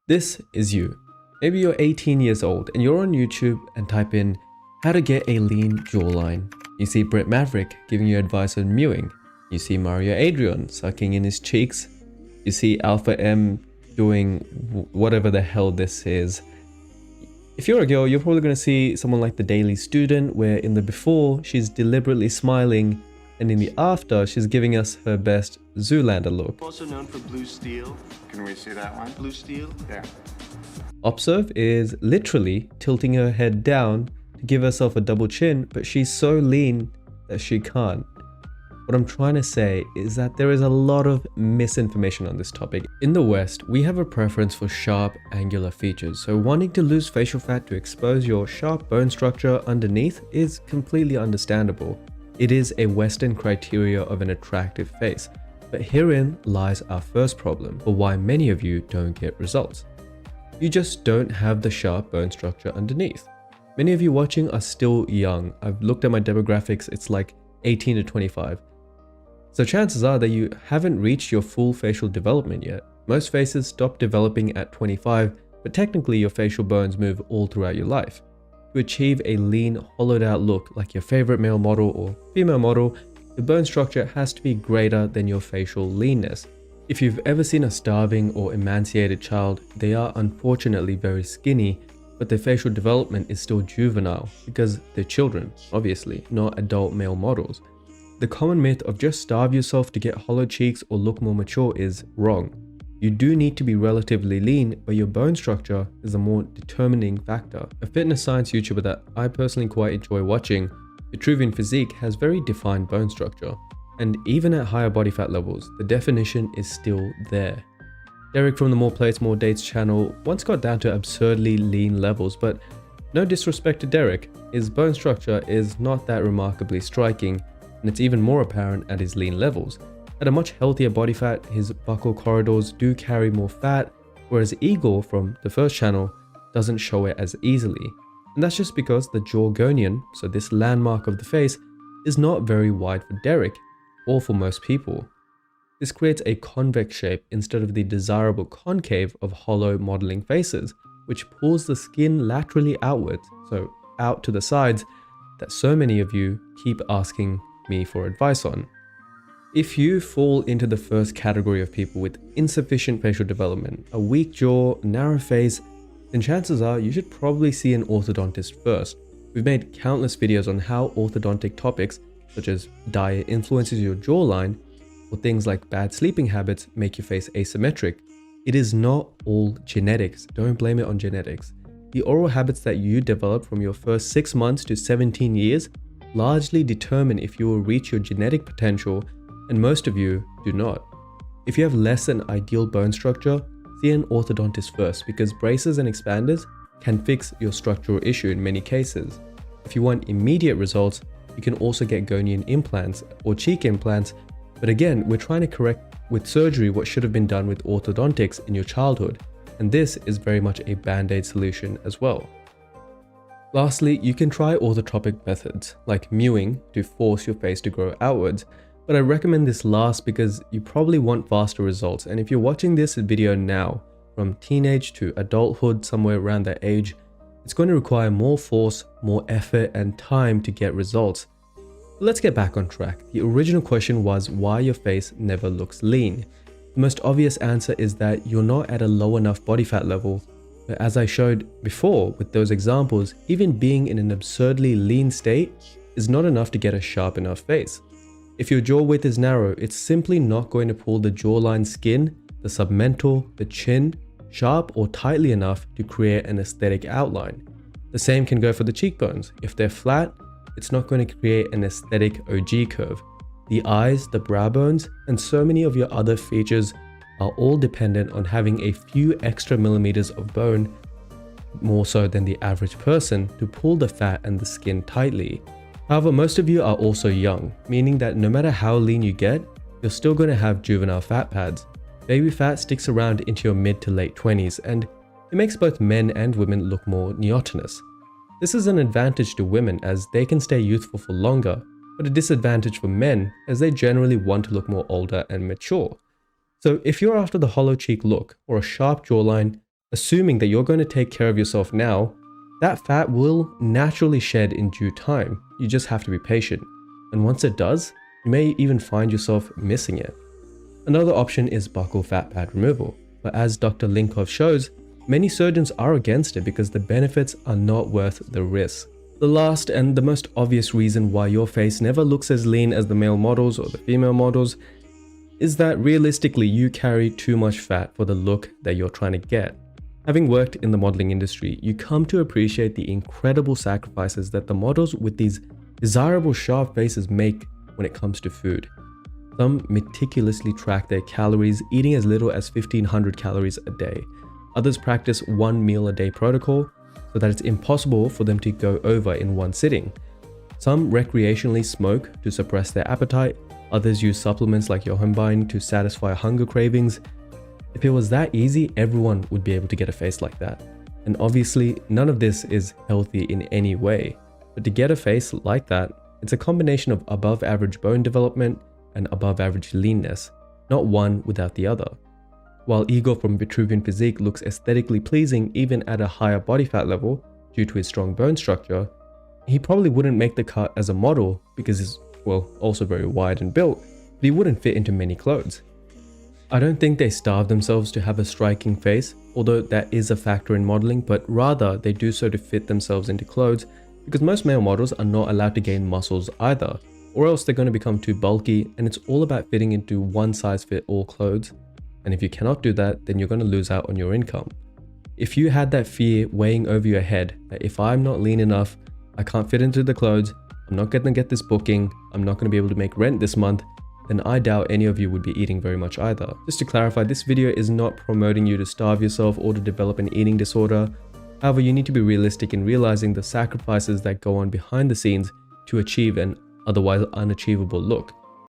This is you. Maybe you're 18 years old and you're on YouTube and type in how to get a lean jawline. You see Brett Maverick giving you advice on mewing. You see Mario Adrian sucking in his cheeks. You see Alpha M doing whatever the hell this is. If you're a girl, you're probably going to see someone like the Daily Student, where in the before she's deliberately smiling and in the after she's giving us her best Zoolander look. Also known for blue steel. Can we see that one? Blue steel? Yeah. Observe is literally tilting her head down to give herself a double chin, but she's so lean that she can't. What I'm trying to say is that there is a lot of misinformation on this topic. In the West, we have a preference for sharp, angular features, so wanting to lose facial fat to expose your sharp bone structure underneath is completely understandable. It is a Western criteria of an attractive face, but herein lies our first problem for why many of you don't get results. You just don't have the sharp bone structure underneath. Many of you watching are still young. I've looked at my demographics, it's like 18 to 25. So chances are that you haven't reached your full facial development yet. Most faces stop developing at 25, but technically your facial bones move all throughout your life. To achieve a lean, hollowed out look like your favorite male model or female model, the bone structure has to be greater than your facial leanness. If you've ever seen a starving or emaciated child, they are unfortunately very skinny, but their facial development is still juvenile because they're children, obviously, not adult male models. The common myth of just starve yourself to get hollow cheeks or look more mature is wrong. You do need to be relatively lean, but your bone structure is a more determining factor. A fitness science YouTuber that I personally quite enjoy watching, Vitruvian Physique, has very defined bone structure. And even at higher body fat levels, the definition is still there. Derek from the More Plates More Dates channel once got down to absurdly lean levels, but no disrespect to Derek, his bone structure is not that remarkably striking, and it's even more apparent at his lean levels. At a much healthier body fat, his buccal corridors do carry more fat, whereas Igor from the first channel doesn't show it as easily. And that's just because the jaw gonion, so this landmark of the face, is not very wide for Derek, or for most people. This creates a convex shape instead of the desirable concave of hollow modeling faces, which pulls the skin laterally outwards, so out to the sides, that so many of you keep asking me for advice on. If you fall into the first category of people with insufficient facial development, a weak jaw, narrow face, then chances are you should probably see an orthodontist first. We've made countless videos on how orthodontic topics such as diet influences your jawline, or things like bad sleeping habits make your face asymmetric. It is not all genetics, don't blame it on genetics. The oral habits that you develop from your first 6 months to 17 years largely determine if you will reach your genetic potential, and most of you do not. If you have less than ideal bone structure, see an orthodontist first, because braces and expanders can fix your structural issue in many cases. If you want immediate results, you can also get gonian implants or cheek implants, but again, we're trying to correct with surgery what should have been done with orthodontics in your childhood, and this is very much a band-aid solution as well. Lastly, you can try orthotropic methods like mewing to force your face to grow outwards, but I recommend this last because you probably want faster results, and if you're watching this video now, from teenage to adulthood, somewhere around that age, it's going to require more force, more effort, and time to get results. But let's get back on track. The original question was why your face never looks lean. The most obvious answer is that you're not at a low enough body fat level. But as I showed before with those examples, even being in an absurdly lean state is not enough to get a sharp enough face. If your jaw width is narrow, it's simply not going to pull the jawline skin, the submental, the chin, sharp or tightly enough to create an aesthetic outline. The same can go for the cheekbones. If they're flat, it's not going to create an aesthetic OG curve. The eyes, the brow bones, and so many of your other features are all dependent on having a few extra millimeters of bone, more so than the average person, to pull the fat and the skin tightly. However, most of you are also young, meaning that no matter how lean you get, you're still going to have juvenile fat pads. Baby fat sticks around into your mid to late 20s, and it makes both men and women look more neotenous. This is an advantage to women as they can stay youthful for longer, but a disadvantage for men as they generally want to look more older and mature. So if you're after the hollow cheek look or a sharp jawline, Assuming that you're going to take care of yourself now, that fat will naturally shed in due time. You just have to be patient. And once it does, you may even find yourself missing it. Another option is buccal fat pad removal, but as Dr. Linkov shows, many surgeons are against it because the benefits are not worth the risk. The last and the most obvious reason why your face never looks as lean as the male models or the female models is that realistically you carry too much fat for the look that you're trying to get. Having worked in the modeling industry, you come to appreciate the incredible sacrifices that the models with these desirable sharp faces make when it comes to food. Some meticulously track their calories, eating as little as 1500 calories a day. Others practice 1 meal a day protocol so that it's impossible for them to go over in one sitting. Some recreationally smoke to suppress their appetite. Others use supplements like yohimbine to satisfy hunger cravings. If it was that easy, everyone would be able to get a face like that. And obviously, none of this is healthy in any way. But to get a face like that, it's a combination of above average bone development and above average leanness, not one without the other. While Igor from Vitruvian Physique looks aesthetically pleasing even at a higher body fat level due to his strong bone structure, he probably wouldn't make the cut as a model because he's, well, also very wide and built, but he wouldn't fit into many clothes. I don't think they starve themselves to have a striking face, although that is a factor in modeling, but rather they do so to fit themselves into clothes because most male models are not allowed to gain muscles either, or else they're going to become too bulky, and it's all about fitting into one size fit all clothes. And if you cannot do that, then you're going to lose out on your income. If you had that fear weighing over your head that if I'm not lean enough, I can't fit into the clothes, I'm not going to get this booking, I'm not going to be able to make rent this month, then I doubt any of you would be eating very much either. Just to clarify, this video is not promoting you to starve yourself or to develop an eating disorder. However, you need to be realistic in realizing the sacrifices that go on behind the scenes to achieve an otherwise unachievable look.